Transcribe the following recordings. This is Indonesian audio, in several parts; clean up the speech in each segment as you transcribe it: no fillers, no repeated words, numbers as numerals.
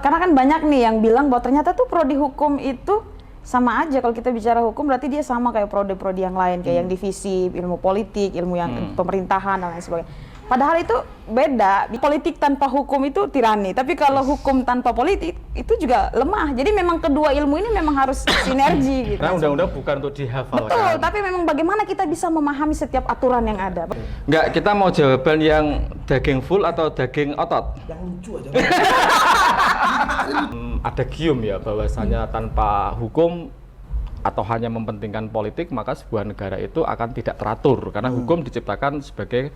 karena kan banyak nih yang bilang bahwa ternyata tuh prodi hukum itu sama aja. Kalau kita bicara hukum berarti dia sama kayak prodi-prodi yang lain, kayak yang divisi ilmu politik, ilmu yang pemerintahan dan lain sebagainya. Padahal itu beda. Politik tanpa hukum itu tirani, tapi kalau hukum tanpa politik itu juga lemah. Jadi memang kedua ilmu ini memang harus sinergi gitu. Karena undang-undang bukan untuk dihafalkan. Betul, tapi memang bagaimana kita bisa memahami setiap aturan yang ada. Enggak, kita mau jawaban yang daging full atau daging otot? Yang lucu aja. Ada gium ya bahwasanya tanpa hukum atau hanya mementingkan politik maka sebuah negara itu akan tidak teratur karena hukum diciptakan sebagai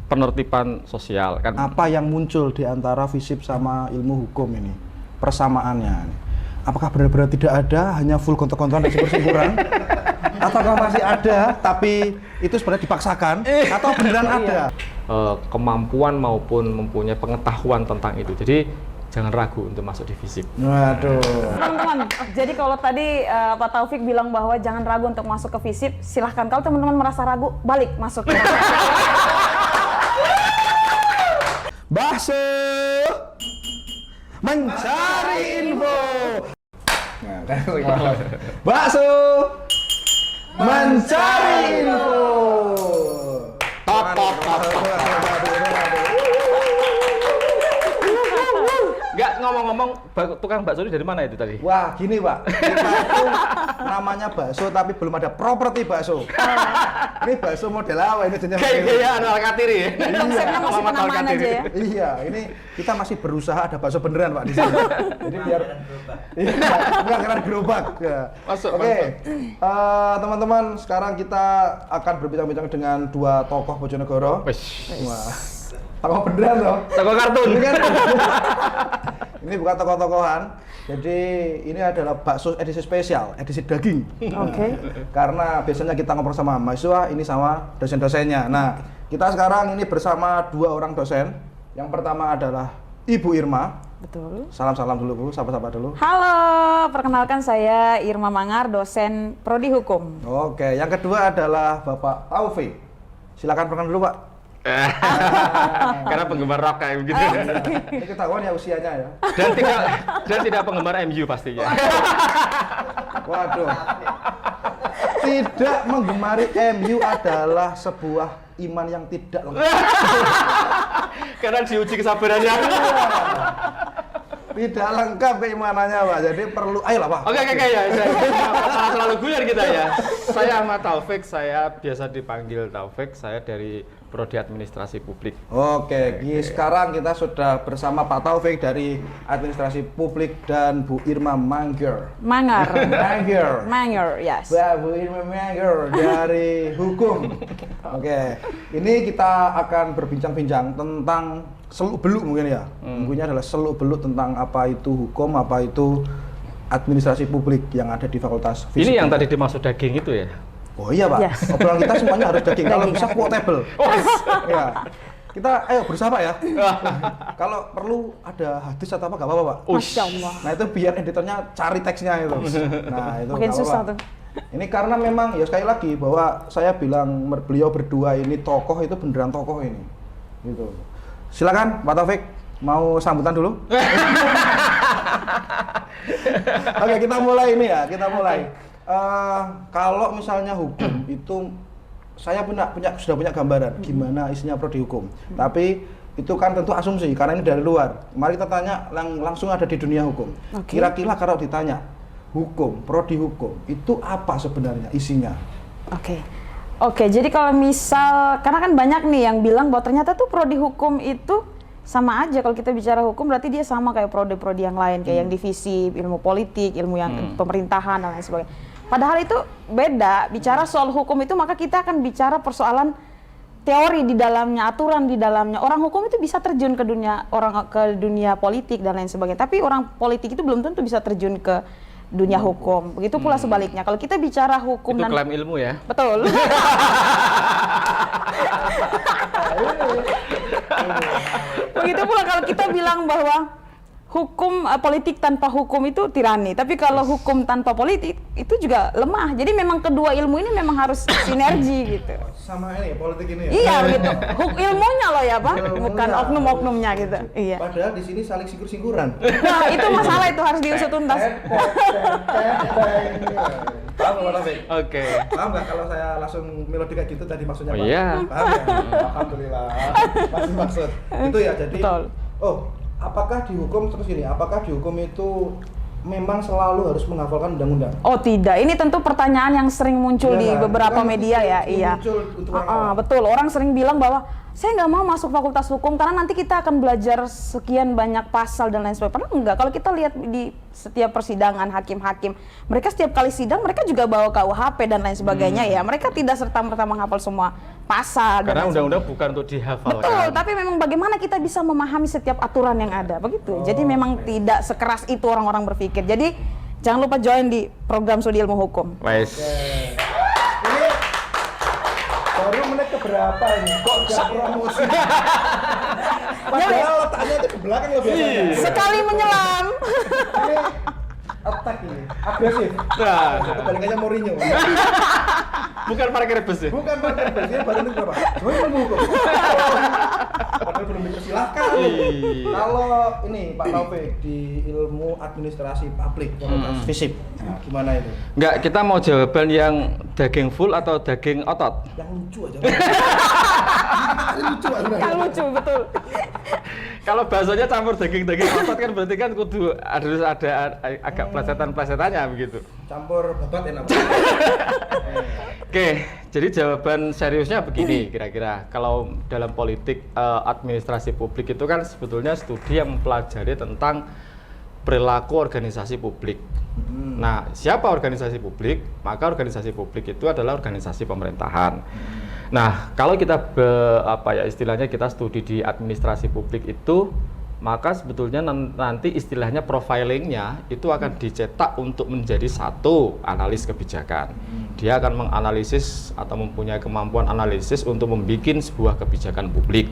penertiban sosial kan. Apa yang muncul di antara FISIP sama ilmu hukum ini? Persamaannya. Apakah benar-benar tidak ada, hanya full kontor-kontoran dan syukur-syukuran? Ataukah masih ada, tapi itu sebenarnya dipaksakan? Atau beneran ada? Kemampuan maupun mempunyai pengetahuan tentang itu. Jadi jangan ragu untuk masuk di FISIP. Waduh. Teman-teman, jadi kalau tadi Pak Taufik bilang bahwa jangan ragu untuk masuk ke FISIP, silahkan. Kalau teman-teman merasa ragu, balik masuk. Bakso mencari info. Bakso mencari info. Top, top, top, top. Enggak, ngomong-ngomong, tukang bakso ini dari mana itu tadi? Wah, gini Pak, kita itu namanya bakso tapi belum ada properti bakso. Ini bakso model apa ini jenisnya? Kayak Al-Katiri ya? Ini konsepnya masih penamaan aja ya? Iya, ini kita masih berusaha ada bakso beneran Pak di sini. Jadi biar enggak keren gerobak. Ya. Masuk, Oke, teman-teman, sekarang kita akan berbincang-bincang dengan dua tokoh Bojonegoro. Wah, tokoh beneran loh. Tokoh kartun. Ini kan ini bukan tokoh-tokohan. Jadi ini adalah bakso edisi spesial, edisi daging. Oke. Karena biasanya kita ngobrol sama mahasiswa, ini sama dosen-dosennya. Nah, kita sekarang ini bersama dua orang dosen. Yang pertama adalah Ibu Irma. Betul. Salam-salam dulu Bu, sapa-sapa dulu. Halo, perkenalkan saya Irma Mangar, dosen Prodi Hukum. Oke, yang kedua adalah Bapak Taufik. Silakan perkenalkan dulu Pak. Karena penggemar rock kayak begitu. Ini ketahuan ya usianya ya. Dan tidak penggemar MU pastinya. Waduh. Tidak menggemari MU adalah sebuah iman yang tidak lengkap. Karena diuji kesabarannya. Tidak lengkap keimanannya Pak. Jadi perlu ayolah Pak. Oke ya. Selalu guyon kita ya. Saya Ahmad Taufik, saya biasa dipanggil Taufik, saya dari Prodi Administrasi Publik. Oke, sekarang kita sudah bersama Pak Taufik dari Administrasi Publik dan Bu Irma Mangar. Mangar, yes. Bu Irma Mangar dari Hukum. Oke, ini kita akan berbincang-bincang tentang seluk-beluk mungkin ya. Mungkinnya adalah seluk-beluk tentang apa itu hukum, apa itu administrasi publik yang ada di Fakultas Fisip. Ini yang tadi dimaksud daging itu ya? Oh iya Pak, Yes. obrolan kita semuanya harus daging, kalau bisa quotable. Oh, Ya. Kita ayo berusaha Pak ya. Kalau perlu ada hadis atau apa, nggak apa-apa Pak. Masya Allah. Nah itu biar editornya cari teksnya itu. Nah itu Makin nggak susah apa-apa. tuh. Ini karena memang ya sekali lagi bahwa saya bilang beliau berdua ini tokoh, itu beneran tokoh ini. Gitu. Silakan Pak Taufik, mau sambutan dulu? Oke, kita mulai ini ya, kita mulai. Kalau misalnya hukum itu saya sudah punya gambaran gimana isinya prodi hukum. Tapi itu kan tentu asumsi karena ini dari luar. Mari kita tanya langsung ada di dunia hukum. Oke. Kira-kira kalau ditanya hukum, prodi hukum itu apa sebenarnya isinya? Oke, jadi kalau misal, karena kan banyak nih yang bilang bahwa ternyata tuh prodi hukum itu sama aja. Kalau kita bicara hukum berarti dia sama kayak prodi-prodi yang lain, kayak yang divisi ilmu politik, ilmu yang pemerintahan dan lain sebagainya. Padahal itu beda. Bicara soal hukum itu maka kita akan bicara persoalan teori di dalamnya, aturan di dalamnya. Orang hukum itu bisa terjun ke dunia politik dan lain sebagainya. Tapi orang politik itu belum tentu bisa terjun ke dunia hukum. Begitu pula sebaliknya. Kalau kita bicara hukum itu klaim ilmu ya? Betul. Begitu pula kalau kita bilang bahwa hukum politik tanpa hukum itu tirani. Tapi kalau hukum tanpa politik itu juga lemah. Jadi memang kedua ilmu ini memang harus sinergi gitu. Sama ini politik ini ya. Iya begitu. Ilmunya loh ya Pak, Ilmunya. bukan oknum-oknumnya gitu. Iya. Padahal di sini saling singgur-singguran. Nah itu masalah itu harus diusut tuntas. Paham nggak Pak Taufik? Oke. Paham nggak kalau saya langsung melodi kayak gitu tadi maksudnya Oh Pak? iya. Paham ya? Alhamdulillah. Masih maksud. Itu ya jadi. Betul. Oh, apakah dihukum terus ini? Apakah dihukum itu memang selalu harus menghafalkan undang-undang? Oh tidak, ini tentu pertanyaan yang sering muncul Iya di kan? beberapa Itu kan media ya. sering Iya. muncul untuk orang awam. Betul, orang sering bilang bahwa saya nggak mau masuk fakultas hukum karena nanti kita akan belajar sekian banyak pasal dan lain sebagainya. Padahal enggak, kalau kita lihat di setiap persidangan hakim-hakim, mereka setiap kali sidang mereka juga bawa KUHP dan lain sebagainya ya. Mereka tidak serta-merta menghafal semua pasal. Karena dan lain undang-undang bukan untuk dihafalkan. Betul, tapi memang bagaimana kita bisa memahami setiap aturan yang ada, begitu. Jadi memang tidak sekeras itu orang-orang berpikir. Jadi jangan lupa join di program studi ilmu hukum. Wes. Ini baru menit keberapa ini? Kok gak promosi? Padahal letaknya itu ke belakang loh biasanya. Sekali menyelam. Ini attack ini, agresif. Nah, Kebalikannya Mourinho. bukan parkir bus ya. Bukan Pak, biasanya baru ini berapa? Join ilmu hukum. Padahal belum dipersilahkan. Kalau ini Pak Taufik di ilmu administrasi publik, fakultas FISIP. Nah, gimana itu? Enggak, kita mau jawaban yang daging full atau daging otot? Yang lucu aja. Ini lucu aja. Kan lucu, betul. Kalau bahasanya campur daging-daging otot kan berarti kan kudu harus ada agak plesetan-plesetannya begitu. Campur babat enak. Oke, jadi jawaban seriusnya begini kira-kira. Kalau dalam politik administrasi publik itu kan sebetulnya studi yang mempelajari tentang perilaku organisasi publik. Nah, siapa organisasi publik? Maka organisasi publik itu adalah organisasi pemerintahan. Nah, kalau kita istilahnya kita studi di administrasi publik itu, maka sebetulnya nanti istilahnya profilingnya itu akan dicetak untuk menjadi satu analis kebijakan. Dia akan menganalisis atau mempunyai kemampuan analisis untuk membuat sebuah kebijakan publik.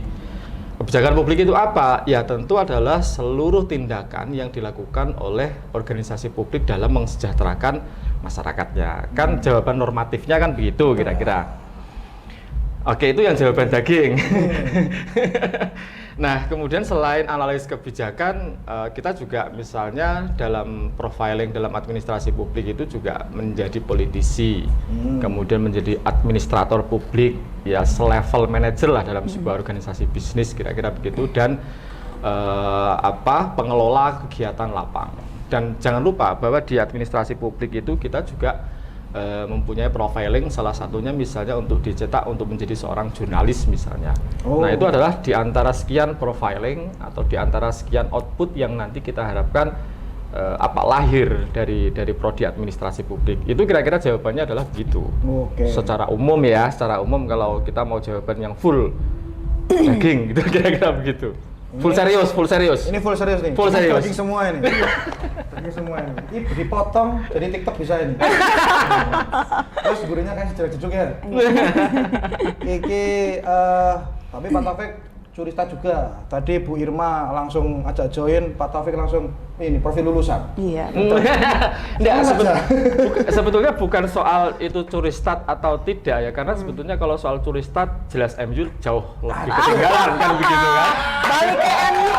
Kebijakan publik itu apa? Ya tentu adalah seluruh tindakan yang dilakukan oleh organisasi publik dalam mensejahterakan masyarakatnya. Kan jawaban normatifnya kan begitu kira-kira. Oke, itu yang jawaban daging. Nah, kemudian selain analis kebijakan, kita juga misalnya dalam profiling dalam administrasi publik itu juga menjadi politisi, kemudian menjadi administrator publik, ya selevel manajer lah dalam sebuah organisasi bisnis kira-kira begitu, dan pengelola kegiatan lapang. Dan jangan lupa bahwa di administrasi publik itu kita juga mempunyai profiling, salah satunya misalnya untuk dicetak untuk menjadi seorang jurnalis misalnya. Nah itu adalah di antara sekian profiling atau di antara sekian output yang nanti kita harapkan lahir dari prodi administrasi publik. Itu kira-kira jawabannya adalah begitu. Secara umum ya, secara umum kalau kita mau jawaban yang full daging gitu kira-kira begitu. Full serius. Ini full serius nih. Full serius. Daging semua ini. Daging semua ini. Ini dipotong jadi TikTok bisa ini. Terus gurihnya kan sejuk ya. Iki tapi Pak Taufik curista juga. Tadi Bu Irma langsung ajak join, Pak Taufik langsung ini profil lulusan. Iya. Nggak, sebetulnya bukan soal itu curistat atau tidak ya, karena sebetulnya kalau soal curistat jelas MU jauh lebih ketinggalan kan begitu kan. Balik ke MU.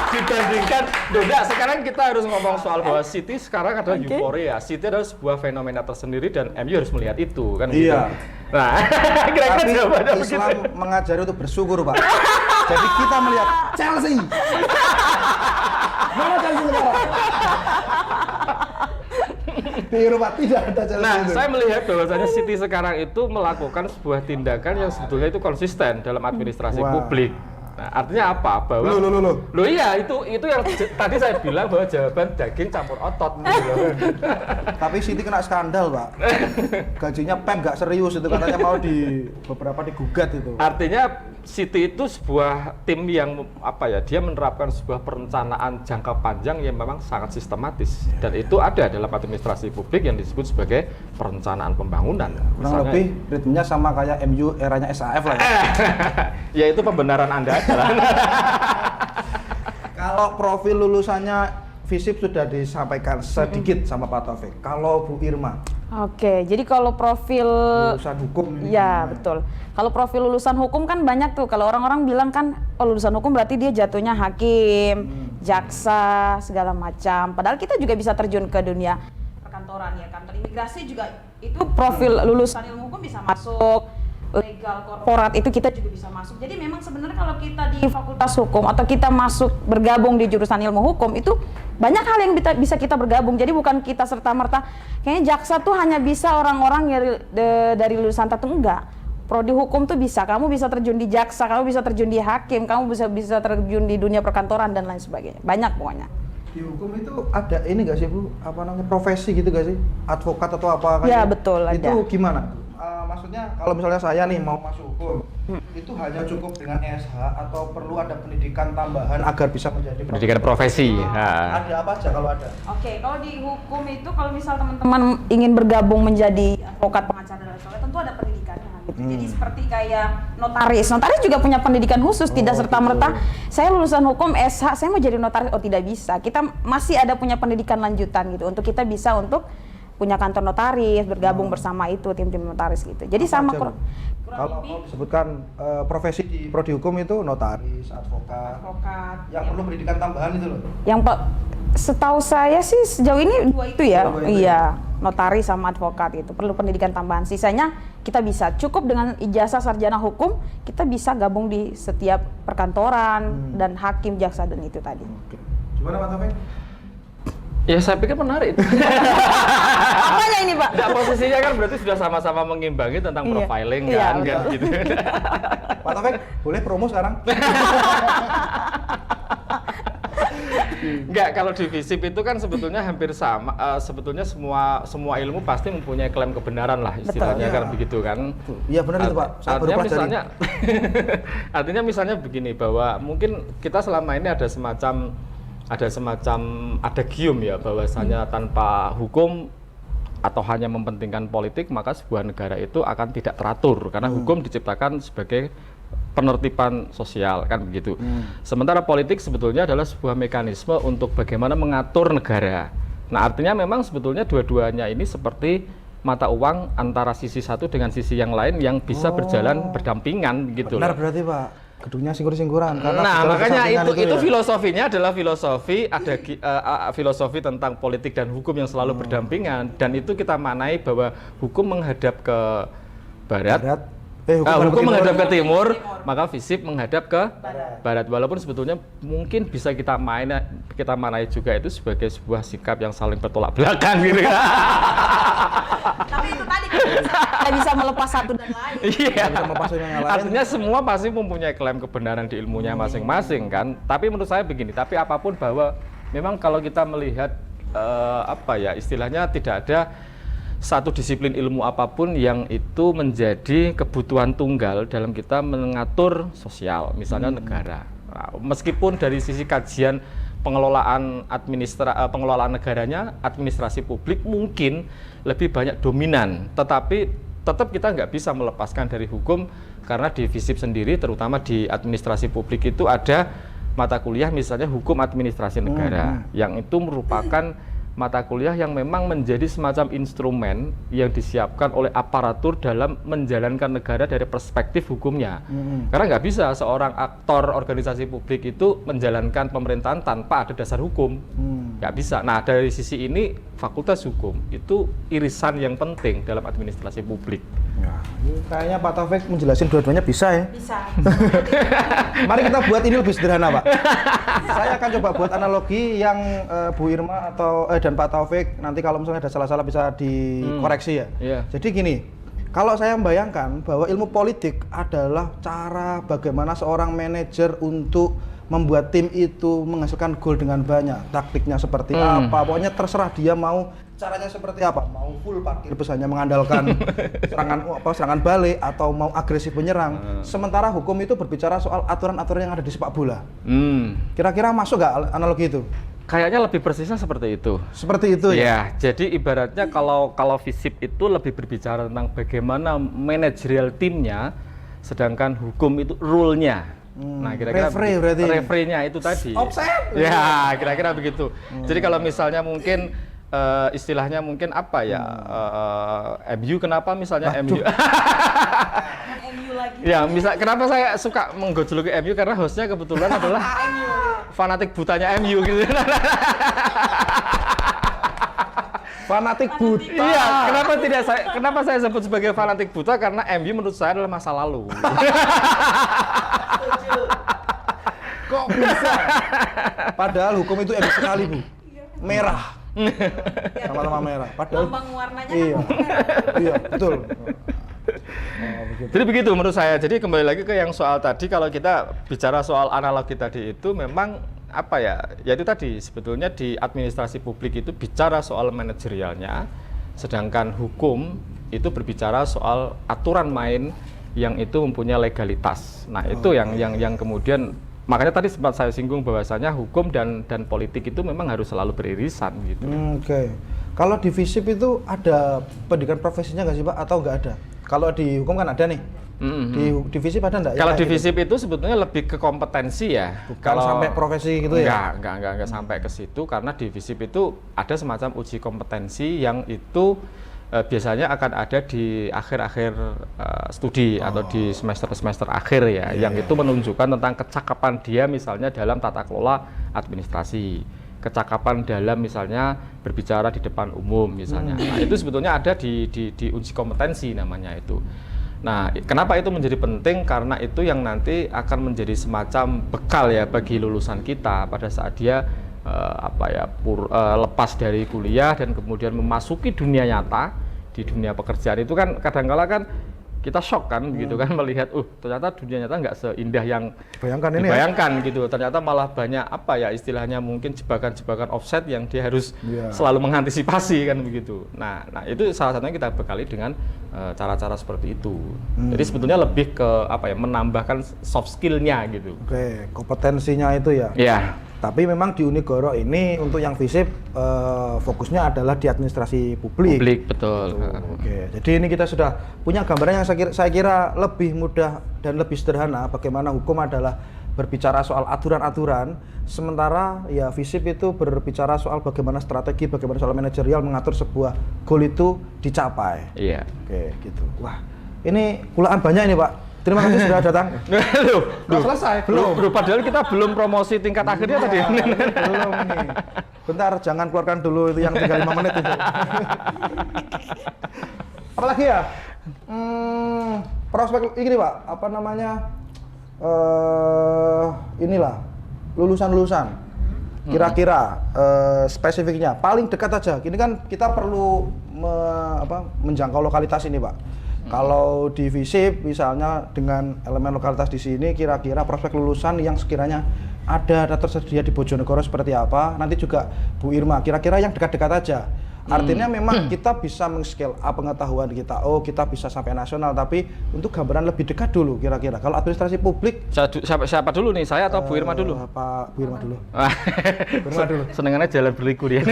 Dibandingkan, enggak, sekarang kita harus ngomong soal bahwa City sekarang adalah euforia. City adalah sebuah fenomena tersendiri dan MU harus melihat itu kan. Iya. Gitu. Nah, kira-kira tapi jawabannya Islam begitu. mengajari untuk bersyukur, Pak. Jadi kita melihat Chelsea. Mana Chelsea sekarang? Di Eropa tidak ada Chelsea. Nah, itu. saya melihat bahwasanya City sekarang itu melakukan sebuah tindakan yang sebetulnya itu konsisten dalam administrasi publik. Nah, artinya apa? Bahwa Loh iya, itu yang tadi saya bilang bahwa jawaban daging campur otot. Tapi City kena skandal, Pak. Gajinya Pep nggak serius itu, katanya mau beberapa digugat itu. Artinya City itu sebuah tim yang dia menerapkan sebuah perencanaan jangka panjang yang memang sangat sistematis, dan itu ada dalam administrasi publik yang disebut sebagai perencanaan pembangunan. Kurang lebih ritmenya sama kayak MU eranya SAF lah. Ya itu pembenaran Anda. Kalau profil lulusannya FISIP sudah disampaikan sedikit sama Pak Taufik. Kalau Bu Irma, Oke, jadi kalau profil lulusan hukum ini ya gimana? betul. Kalau profil lulusan hukum kan banyak tuh. Kalau orang-orang bilang kan, oh lulusan hukum berarti dia jatuhnya hakim, jaksa, segala macam. Padahal kita juga bisa terjun ke dunia perkantoran ya, kantor imigrasi juga itu profil lulusan ilmu hukum bisa masuk. Legal korporat itu kita juga bisa masuk. Jadi memang sebenarnya kalau kita di fakultas hukum atau kita masuk bergabung di jurusan ilmu hukum itu banyak hal yang bisa kita bergabung. Jadi bukan kita serta-merta kayaknya jaksa tuh hanya bisa orang-orang yang dari lulusan tertentu, enggak. Prodi hukum tuh bisa, kamu bisa terjun di jaksa, kamu bisa terjun di hakim, kamu bisa terjun di dunia perkantoran dan lain sebagainya. Banyak pokoknya. Di hukum itu ada ini nggak sih Bu? Apa namanya profesi gitu nggak sih? Advokat atau apa? Ya, betul, ada. Itu gimana? Maksudnya kalau misalnya saya nih mau masuk hukum, itu hanya cukup dengan SH atau perlu ada pendidikan tambahan agar bisa menjadi Pendidikan profesi. Ada apa aja kalau ada? Oke, kalau di hukum itu kalau misal teman-teman ingin bergabung menjadi advokat, pengacara dan lain sebagainya, tentu ada pendidikannya gitu. Jadi seperti kayak notaris juga punya pendidikan khusus, tidak serta-merta saya lulusan hukum SH, saya mau jadi notaris, oh tidak bisa. Kita masih ada punya pendidikan lanjutan gitu untuk kita bisa untuk punya kantor notaris, bergabung bersama itu tim-tim notaris gitu. Jadi Apa sama aja, Bu? kurang Kalau lebih disebutkan profesi di prodi hukum itu notaris, advokat, advokat. yang perlu pendidikan tambahan itu loh. Yang setahu saya sih sejauh ini dua itu ya. Dua itu Iya, notaris sama advokat itu perlu pendidikan tambahan. Sisanya kita bisa cukup dengan ijazah sarjana hukum, kita bisa gabung di setiap perkantoran dan hakim, jaksa dan itu tadi. Oke. Gimana Pak Taufik? Ya saya pikir menarik. Apanya ini, Pak? Nah, posisinya kan berarti sudah sama-sama mengimbangi tentang Iya. profiling Iya, kan, betul. gitu. Pak Taufik, boleh promo sekarang? Enggak, kalau di FISIP itu kan sebetulnya hampir sama. Sebetulnya semua ilmu pasti mempunyai klaim kebenaran lah istilahnya, Betul, kan iya. begitu kan. Iya benar itu Pak. Saya baru Artinya pelajari. misalnya, artinya misalnya begini, bahwa mungkin kita selama ini ada semacam adagium ya, bahwasanya tanpa hukum atau hanya mementingkan politik maka sebuah negara itu akan tidak teratur karena hukum diciptakan sebagai penertiban sosial, kan begitu. Sementara politik sebetulnya adalah sebuah mekanisme untuk bagaimana mengatur negara. Nah, artinya memang sebetulnya dua-duanya ini seperti mata uang antara sisi satu dengan sisi yang lain yang bisa berjalan berdampingan begitu. Benar berarti Pak. Gedungnya singgur-singguran karena Nah, segala makanya kesampingan itu ya. filosofinya adalah filosofi tentang politik dan hukum yang selalu berdampingan, dan itu kita maknai bahwa hukum menghadap ke barat, hukum menghadap ke timur, maka FISIP menghadap ke barat. Walaupun sebetulnya mungkin bisa kita maknai juga itu sebagai sebuah sikap yang saling bertolak belakang gitu. Tapi itu tadi kita bisa melepas satu dan lain. Iya. Bisa melepas yang lain. Artinya semua pasti mempunyai klaim kebenaran di ilmunya masing-masing kan. Tapi menurut saya begini, tapi apapun bahwa memang kalau kita melihat istilahnya tidak ada satu disiplin ilmu apapun yang itu menjadi kebutuhan tunggal dalam kita mengatur sosial, misalnya negara. Nah, meskipun dari sisi kajian pengelolaan negaranya, administrasi publik mungkin lebih banyak dominan, tetapi tetap kita nggak bisa melepaskan dari hukum karena di FISIP sendiri, terutama di administrasi publik itu ada mata kuliah misalnya hukum administrasi negara, yang itu merupakan mata kuliah yang memang menjadi semacam instrumen yang disiapkan oleh aparatur dalam menjalankan negara dari perspektif hukumnya. Karena nggak bisa seorang aktor organisasi publik itu menjalankan pemerintahan tanpa ada dasar hukum. Nggak bisa. Nah, dari sisi ini Fakultas Hukum itu irisan yang penting dalam administrasi publik. Ya, ini kayaknya Pak Taufik menjelasin dua-duanya bisa ya. Bisa. Mari kita buat ini lebih sederhana Pak. Saya akan coba buat analogi yang Bu Irma atau dan Pak Taufik nanti kalau misalnya ada salah-salah bisa dikoreksi ya. Iya. Jadi gini, kalau saya membayangkan bahwa ilmu politik adalah cara bagaimana seorang manajer untuk membuat tim itu menghasilkan gol dengan banyak, taktiknya seperti apa, pokoknya terserah dia mau caranya seperti apa, mau full parkir bus hanya mengandalkan serangan balik atau mau agresif menyerang. Sementara hukum itu berbicara soal aturan-aturan yang ada di sepak bola. Kira-kira masuk nggak analogi itu? Kayaknya lebih persisnya seperti itu. Seperti itu ya? Ya, jadi ibaratnya kalau FISIP itu lebih berbicara tentang bagaimana manajerial timnya, sedangkan hukum itu rule-nya. Nah, kira-kira Referee berarti. referee-nya itu tadi. Offset. Ya, kira-kira begitu. Jadi kalau misalnya mungkin istilahnya mungkin apa ya? MU kenapa misalnya MU? MU lagi. Ya, kenapa saya suka menggojoloki MU karena hostnya kebetulan adalah fanatik butanya MU gitu. Fanatik buta. Iya, kenapa saya sebut sebagai fanatik buta karena MU menurut saya adalah masa lalu. Kok bisa? Padahal hukum itu MU sekali, Bu. Merah. Sama-sama merah. Padahal Lambang warnanya iya. kan merah. Iya, betul. Jadi begitu menurut saya. Jadi kembali lagi ke yang soal tadi, kalau kita bicara soal analogi tadi itu memang apa ya? Ya itu tadi sebetulnya di administrasi publik itu bicara soal manajerialnya, sedangkan hukum itu berbicara soal aturan main yang itu mempunyai legalitas. Nah, itu yang kemudian makanya tadi sempat saya singgung bahwasanya hukum dan politik itu memang harus selalu beririsan gitu. Oke. Kalau di FISIP itu ada pendidikan profesinya nggak sih, Pak? Atau nggak ada? Kalau di hukum kan ada nih. Di FISIP ada nggak? Kalau di FISIP itu sebetulnya lebih ke kompetensi ya. Bukan sampai profesi gitu ya? Enggak sampai ke situ, karena di FISIP itu ada semacam uji kompetensi yang itu biasanya akan ada di akhir-akhir studi atau di semester-semester akhir ya, yang itu menunjukkan tentang kecakapan dia misalnya dalam tata kelola administrasi, kecakapan dalam misalnya berbicara di depan umum misalnya. Nah, itu sebetulnya ada di uji kompetensi namanya itu. Nah, kenapa itu menjadi penting? Karena itu yang nanti akan menjadi semacam bekal ya bagi lulusan kita pada saat dia lepas dari kuliah dan kemudian memasuki dunia nyata. Di dunia pekerjaan itu kan kadang-kala kan kita shock kan begitu kan melihat ternyata dunia nyata nggak seindah yang dibayangkan gitu. Ternyata malah banyak apa ya istilahnya mungkin jebakan-jebakan offset yang dia harus selalu mengantisipasi kan begitu. Nah itu salah satunya kita bekali dengan cara-cara seperti itu. Jadi sebetulnya lebih ke apa ya, menambahkan soft skill-nya gitu. Oke, kompetensinya itu ya. Iya. Tapi memang di Unigoro ini untuk yang FISIP fokusnya adalah di administrasi publik. Publik, betul. Oke, jadi ini kita sudah punya gambaran yang saya kira lebih mudah dan lebih sederhana bagaimana hukum adalah berbicara soal aturan-aturan, sementara ya FISIP itu berbicara soal bagaimana strategi, bagaimana soal manajerial mengatur sebuah goal itu dicapai. Iya. Oke, gitu. Wah, ini kulaan banyak ini, Pak. Terima kasih sudah datang. Belum selesai. Belum. Padahal kita belum promosi tingkat akhirnya tadi. Belum ini. Bentar, jangan keluarkan dulu itu yang tinggal 5 menit itu. Apalagi ya? Prospek ini, Pak. Apa namanya? Inilah lulusan-lulusan. Kira-kira spesifiknya paling dekat aja. Ini kan kita perlu menjangkau lokalitas ini, Pak. Kalau di FISIP misalnya dengan elemen lokalitas di sini, kira-kira prospek lulusan yang sekiranya ada tersedia di Bojonegoro seperti apa? Nanti juga Bu Irma, kira-kira yang dekat-dekat aja. Artinya memang kita bisa meng-scale up pengetahuan kita. Oh, kita bisa sampai nasional, tapi untuk gambaran lebih dekat dulu kira-kira. Kalau administrasi publik siapa dulu nih? Saya atau Bu Irma dulu? Pak Bu Irma dulu. Bu Irma dulu. Senengannya jalan berliku dia.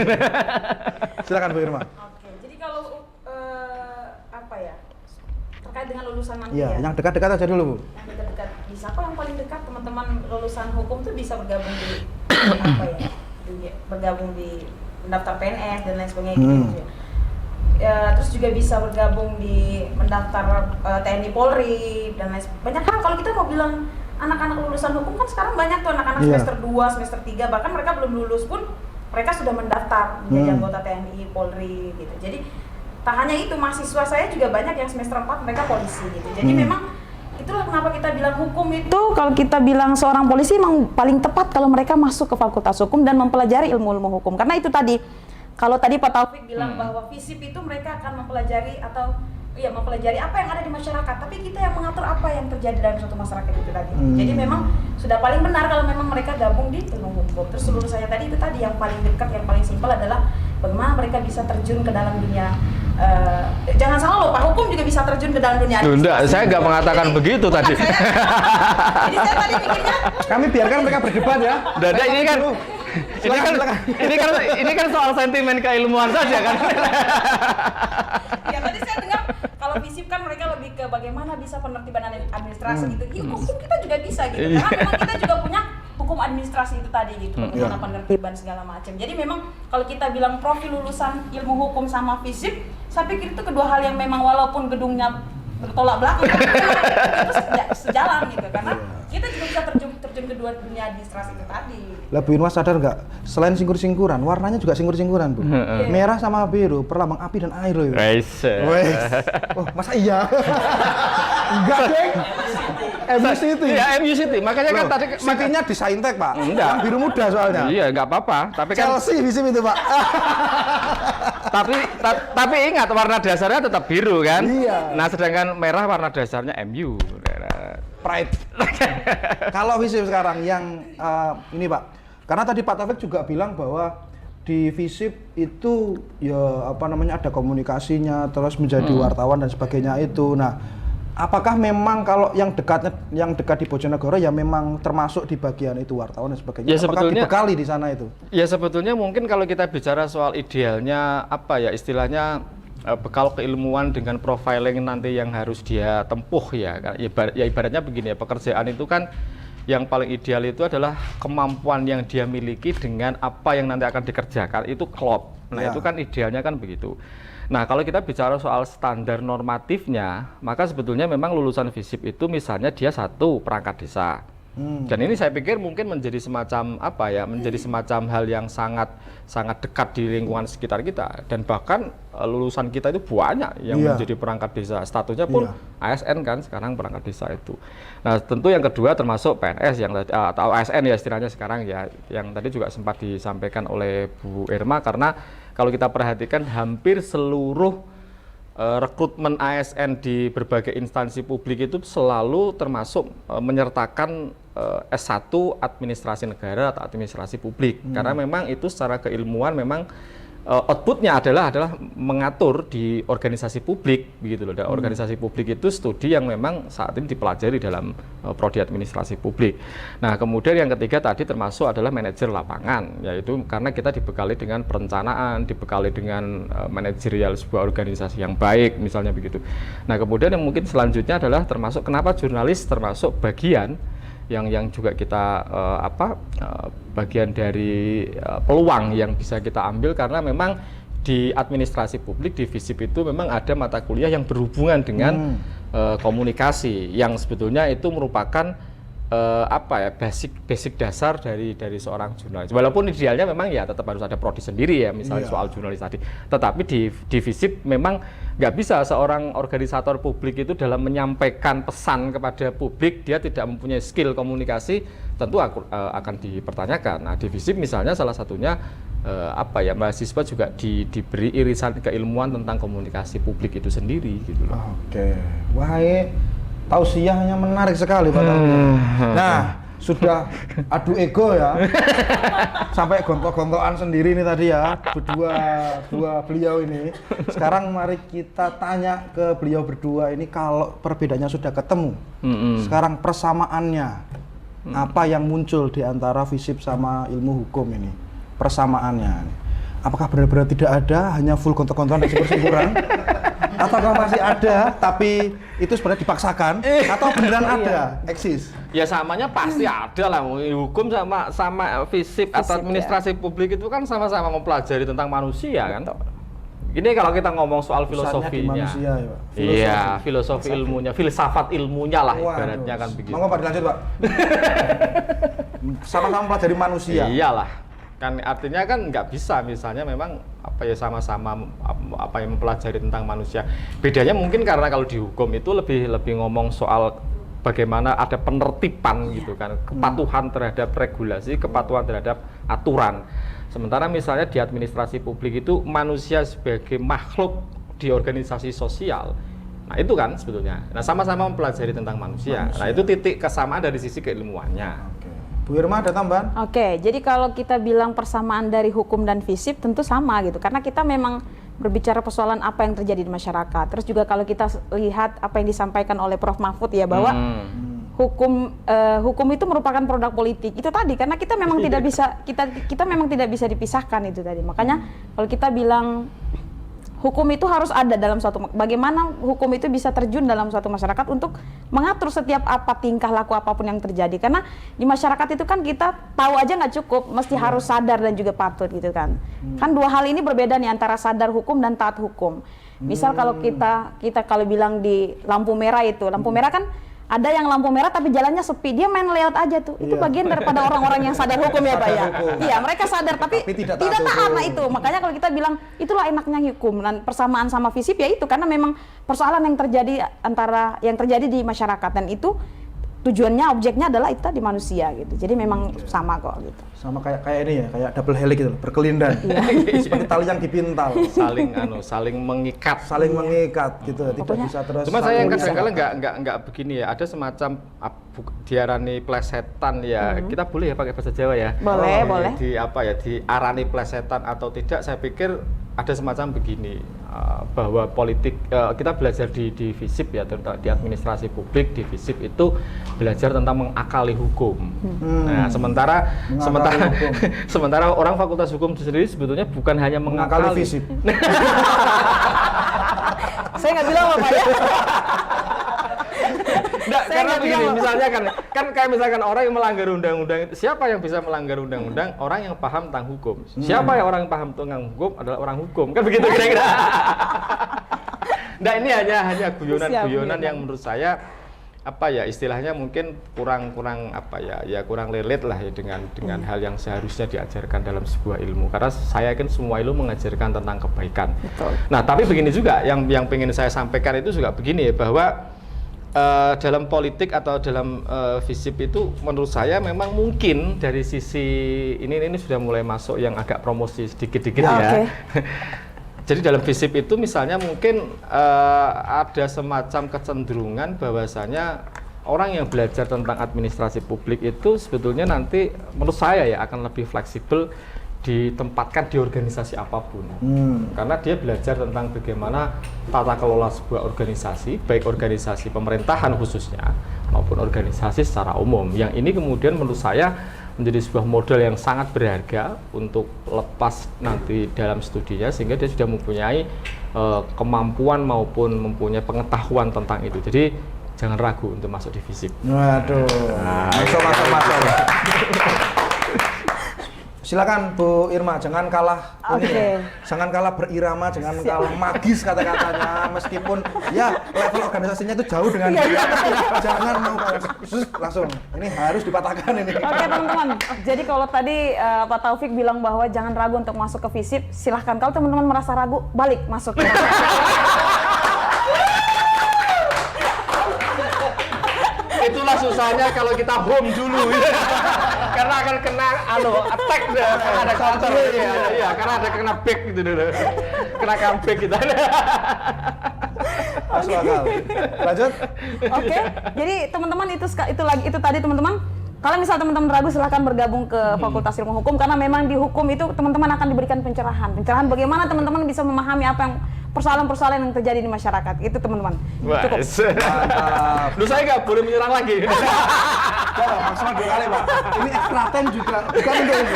Silakan Bu Irma. Oke, jadi kalau apa ya? Terkait dengan lulusan nanti Iya, ya. yang dekat-dekat aja dulu, Bu. Yang dekat-dekat bisa kok, yang paling dekat teman-teman lulusan hukum tuh bisa bergabung di apa ya? Bergabung di mendaftar PNS dan lain sebagainya gitu ya. Terus juga bisa bergabung di mendaftar TNI Polri dan lain sebagainya. Banyak hal kalau kita mau bilang anak-anak lulusan hukum kan sekarang banyak tuh anak-anak semester 2, semester 3, bahkan mereka belum lulus pun mereka sudah mendaftar menjadi anggota TNI Polri gitu. Jadi tak hanya itu, mahasiswa saya juga banyak yang semester 4 mereka polisi gitu. Jadi memang itulah kenapa kita bilang hukum itu, kalau kita bilang seorang polisi memang paling tepat kalau mereka masuk ke fakultas hukum dan mempelajari ilmu-ilmu hukum. Karena itu tadi, kalau tadi Pak Taufik bilang bahwa FISIP itu mereka akan mempelajari atau mempelajari apa yang ada di masyarakat, tapi kita yang mengatur apa yang terjadi dalam suatu masyarakat itu tadi. Jadi memang sudah paling benar kalau memang mereka gabung di ilmu hukum. Terus seluruh saya tadi itu tadi yang paling dekat, yang paling simpel adalah bagaimana mereka bisa terjun ke dalam dunia. Jangan salah loh, Pak, hukum juga bisa terjun ke dalam dunia. Enggak, saya nggak mengatakan begitu tadi. Jadi saya tadi mikirnya Kami biarkan mereka berdebat ya. Dada ini kan soal sentimen keilmuan saja kan. ya tadi saya dengar kalau kalau FISIP kan mereka lebih ke bagaimana bisa penertiban administrasi gitu. Ya, hukum kita juga bisa gitu. Karena memang kita juga punya hukum administrasi itu tadi gitu, bagaimana penertiban segala macam. Jadi memang kalau kita bilang profil lulusan ilmu hukum sama FISIP, saya pikir itu kedua hal yang memang walaupun gedungnya bertolak belakang, itu sejalan gitu. Karena kita juga bisa terjun ke dua dunia administrasi itu tadi. Lah Bu Irma sadar nggak? Selain singkur-singkuran, warnanya juga singkur-singkuran Bu. Merah sama biru, perlambang api dan air loh. Wes. Oh masa iya? Enggak deng. MU City. Iya, MU City. Makanya kan tadi City-nya di Saintek Pak. Enggak. Yang biru muda soalnya. Iya, nggak apa-apa. Tapi kan Chelsea di sini itu Pak. tapi ingat warna dasarnya tetap biru kan? Iya. Nah, sedangkan merah warna dasarnya MU. Pride. Kalau FISIP sekarang yang ini Pak, karena tadi Pak Taufik juga bilang bahwa di FISIP itu ya apa namanya ada komunikasinya, terus menjadi wartawan dan sebagainya itu. Nah, apakah memang kalau yang dekat di Bojonegoro ya memang termasuk di bagian itu wartawan dan sebagainya? Ya, apakah sebetulnya dibekali di sana itu? Ya sebetulnya mungkin kalau kita bicara soal idealnya apa ya istilahnya bekal keilmuan dengan profiling nanti yang harus dia tempuh ya ibaratnya begini ya, pekerjaan itu kan yang paling ideal itu adalah kemampuan yang dia miliki dengan apa yang nanti akan dikerjakan itu klop. Nah itu kan idealnya kan begitu. Nah kalau kita bicara soal standar normatifnya, maka sebetulnya memang lulusan FISIP itu misalnya dia satu perangkat desa. Dan ini saya pikir mungkin menjadi semacam apa ya, menjadi semacam hal yang sangat dekat di lingkungan sekitar kita. Dan bahkan lulusan kita itu banyak yang menjadi perangkat desa, statusnya pun ASN kan sekarang perangkat desa itu. Nah tentu yang kedua termasuk PNS yang atau ASN ya istilahnya sekarang ya, yang tadi juga sempat disampaikan oleh Bu Irma, karena kalau kita perhatikan hampir seluruh rekrutmen ASN di berbagai instansi publik itu selalu termasuk menyertakan S1 administrasi negara atau administrasi publik, karena memang itu secara keilmuan memang outputnya adalah mengatur di organisasi publik begitu loh. Dan organisasi publik itu studi yang memang saat ini dipelajari dalam prodi administrasi publik. Nah kemudian yang ketiga tadi termasuk adalah manajer lapangan, yaitu karena kita dibekali dengan perencanaan, dibekali dengan manajerial sebuah organisasi yang baik misalnya begitu. Nah kemudian yang mungkin selanjutnya adalah termasuk kenapa jurnalis termasuk bagian yang juga kita bagian dari peluang yang bisa kita ambil, karena memang di administrasi publik di FISIP itu memang ada mata kuliah yang berhubungan dengan komunikasi yang sebetulnya itu merupakan basic dasar dari seorang jurnalis. Walaupun idealnya memang ya tetap harus ada prodi sendiri ya misalnya soal jurnalis tadi. Tetapi di FISIP memang nggak bisa seorang organisator publik itu dalam menyampaikan pesan kepada publik dia tidak mempunyai skill komunikasi, tentu akan dipertanyakan. Nah di FISIP misalnya salah satunya mahasiswa juga diberi irisan keilmuan tentang komunikasi publik itu sendiri gitu loh. Oke. Wah, tausiahnya menarik sekali Pak Taufik. Nah, sudah adu ego ya. Sampai gontok-gontokan sendiri ini tadi ya, dua beliau ini. Sekarang mari kita tanya ke beliau berdua ini, kalau perbedaannya sudah ketemu. Sekarang persamaannya. Apa yang muncul di antara FISIP sama ilmu hukum ini? Persamaannya. Apakah benar-benar tidak ada, hanya full gontok-gontokan dan singkur-singkuran? Apakah masih ada, tapi itu sebenarnya dipaksakan, atau beneran ada, eksis? Ya samanya pasti ada lah. Hukum sama FISIP atau administrasi publik itu kan sama-sama mempelajari tentang manusia kan. Ini kalau kita ngomong soal filosofinya. Manusia, ya, Pak. Iya, filosofi ilmunya, filsafat ilmunya lah ibaratnya kan begitu. Mau Pak dilanjut Pak? Sama-sama mempelajari manusia. Iyalah. Kan artinya kan nggak bisa misalnya memang sama-sama yang mempelajari tentang manusia. Bedanya mungkin karena kalau di hukum itu lebih ngomong soal bagaimana ada penertiban gitu kan, kepatuhan terhadap regulasi, kepatuhan terhadap aturan. Sementara misalnya di administrasi publik itu manusia sebagai makhluk di organisasi sosial. Nah itu kan sebetulnya. Nah sama-sama mempelajari tentang manusia. Nah itu titik kesamaan dari sisi keilmuannya. Bu Irma ada tambahan? Oke, jadi kalau kita bilang persamaan dari hukum dan FISIP tentu sama gitu, karena kita memang berbicara persoalan apa yang terjadi di masyarakat. Terus juga kalau kita lihat apa yang disampaikan oleh Prof. Mahfud ya, bahwa hukum itu merupakan produk politik. Itu tadi, karena kita memang kita memang tidak bisa dipisahkan itu tadi. Makanya kalau kita bilang hukum itu harus ada dalam suatu, bagaimana hukum itu bisa terjun dalam suatu masyarakat untuk mengatur setiap apa tingkah laku apapun yang terjadi. Karena di masyarakat itu kan kita tahu aja nggak cukup, mesti harus sadar dan juga patut gitu kan. Kan dua hal ini berbeda nih antara sadar hukum dan taat hukum. Misal kalau kita kalau bilang di lampu merah itu, lampu merah kan ada yang lampu merah tapi jalannya sepi, dia main lewat aja tuh. Itu bagian daripada orang-orang yang sadar hukum ya Pak ya. Iya, mereka sadar tapi tidak taat. Nah itu. Makanya kalau kita bilang itulah enaknya hukum, dan persamaan sama FISIP ya itu karena memang persoalan yang terjadi di masyarakat, dan itu tujuannya, objeknya adalah itu di manusia gitu. Jadi memang sama kok gitu. Sama kayak ini ya, kayak double helix gitu, berkelindan. Seperti tali yang dipintal. saling mengikat. Saling mengikat gitu, tidak bisa terus. Cuma saya kadang-kadang nggak begini ya, ada semacam diarani plesetan ya. Kita boleh ya pakai bahasa Jawa ya. Boleh. Diarani plesetan atau tidak, saya pikir ada semacam begini, bahwa politik, kita belajar di FISIP ya, terutama di administrasi publik, di FISIP itu belajar tentang mengakali hukum. Nah, sementara orang Fakultas Hukum sendiri sebetulnya bukan hanya mengakali FISIP. Saya nggak bilang apa ya. Nggak, karena begini, misalnya kan kayak misalkan orang yang melanggar undang-undang, siapa yang bisa melanggar undang-undang? Orang yang paham tentang hukum. Siapa yang orang yang paham tentang hukum adalah orang hukum, kan begitu kira-kira. Nah, ini hanya guyonan-guyonan yang menurut saya istilahnya mungkin kurang relate lah ya dengan hal yang seharusnya diajarkan dalam sebuah ilmu, karena saya kan semua ilmu mengajarkan tentang kebaikan. Betul. Nah, tapi begini juga yang pengen saya sampaikan itu juga begini ya, bahwa dalam politik atau dalam FISIP itu menurut saya memang mungkin dari sisi ini sudah mulai masuk yang agak promosi sedikit-sedikit ya. Okay. Jadi dalam FISIP itu misalnya mungkin ada semacam kecenderungan bahwasanya orang yang belajar tentang administrasi publik itu sebetulnya nanti menurut saya ya akan lebih fleksibel ditempatkan di organisasi apapun, karena dia belajar tentang bagaimana tata kelola sebuah organisasi, baik organisasi pemerintahan khususnya maupun organisasi secara umum. Yang ini kemudian menurut saya menjadi sebuah modal yang sangat berharga untuk lepas nanti dalam studinya, sehingga dia sudah mempunyai kemampuan maupun mempunyai pengetahuan tentang itu. Jadi jangan ragu untuk masuk di FISIP. Waduh, masuk. Silakan Bu Irma, jangan kalah jangan kalah berirama, jangan kalah magis kata-katanya, meskipun ya level organisasinya itu jauh dengan dia. Jangan mau langsung, ini harus dipatahkan ini. Oke teman-teman, jadi kalau tadi Pak Taufik bilang bahwa jangan ragu untuk masuk ke FISIP, silahkan. Kalau teman-teman merasa ragu, balik masuk. Itulah susahnya kalau kita home dulu karena akan kena attack ada counter ya, karena ada kena back gitu dulu, kena comeback gitu. Masuk akal. Lanjut. Oke, jadi teman-teman itu tadi teman-teman. Kalau misal teman-teman ragu, silahkan bergabung ke Fakultas Ilmu Hukum, karena memang di hukum itu teman-teman akan diberikan pencerahan bagaimana teman-teman bisa memahami apa yang persoalan-persoalan yang terjadi di masyarakat. Itu teman-teman. Cukup. Lu saya nggak boleh menyerang lagi. Maksimal 2 kali Pak. Ini extra time juga. Bukan untuk ini.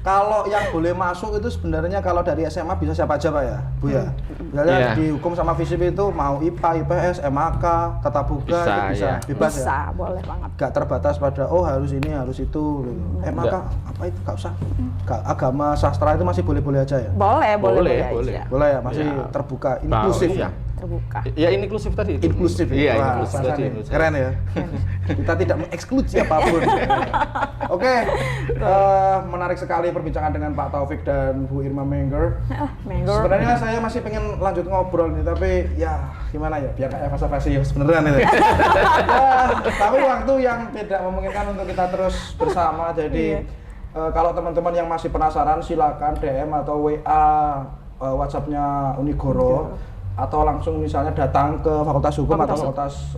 Kalau yang boleh masuk itu sebenarnya kalau dari SMA bisa siapa aja Pak ya, Bu ya. Misalnya di hukum sama FISIP itu mau IPA, IPS, MAK, tata boga itu bisa bebas ya. Bisa, boleh banget. Gak terbatas pada harus ini, harus itu gitu. MAK apa itu gak usah. Agama sastra itu masih boleh-boleh aja ya. Boleh Ya, masih terbuka, inklusif ya. Terbuka. Ya inklusif tadi itu. Inklusif. Iya, Wah, inklusif tadi. Keren ya. Kita tidak mengeksklud siapapun. Oke. Menarik sekali perbincangan dengan Pak Taufik dan Bu Irma Menger. Sebenarnya saya masih pengen lanjut ngobrol nih, tapi ya gimana ya, biar kayak basa-basi ya sebenarnya nih. Tapi waktu yang tidak memungkinkan untuk kita terus bersama, jadi kalau teman-teman yang masih penasaran silakan DM atau WA WhatsApp-nya Unigoro, atau langsung misalnya datang ke Fakultas Hukum atau Fakultas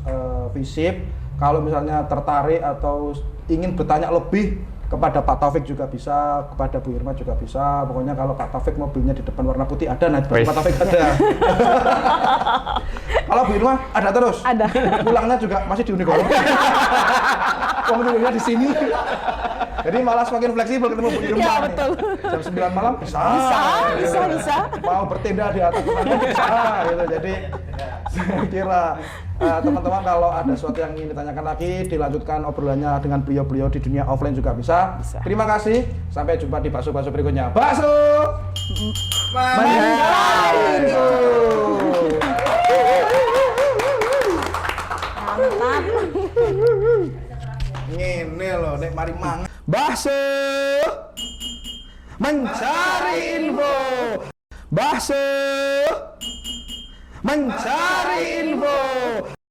FISIP. Kalau misalnya tertarik atau ingin bertanya lebih kepada Pak Taufik juga bisa, kepada Bu Irma juga bisa. Pokoknya kalau Pak Taufik mobilnya di depan warna putih ada, nah di Pak Taufik ada. Kalau Bu Irma ada terus. Ada. Pulangnya juga masih di Unigoro. Mobilnya di sini. Jadi malah semakin fleksibel ketemu Bu Irma Iya, nih. betul. Jam 9 malam bisa. Bisa. Mau bertindak di atas temannya bisa gitu. Jadi saya kira teman-teman kalau ada sesuatu yang ingin ditanyakan lagi, dilanjutkan obrolannya dengan beliau-beliau di dunia offline juga bisa. Terima kasih. Sampai jumpa di bakso-bakso berikutnya. Bakso Mandai. Mantap. Ngene loh, nek mari mangan. Bakso mencari info. Bakso mencari info.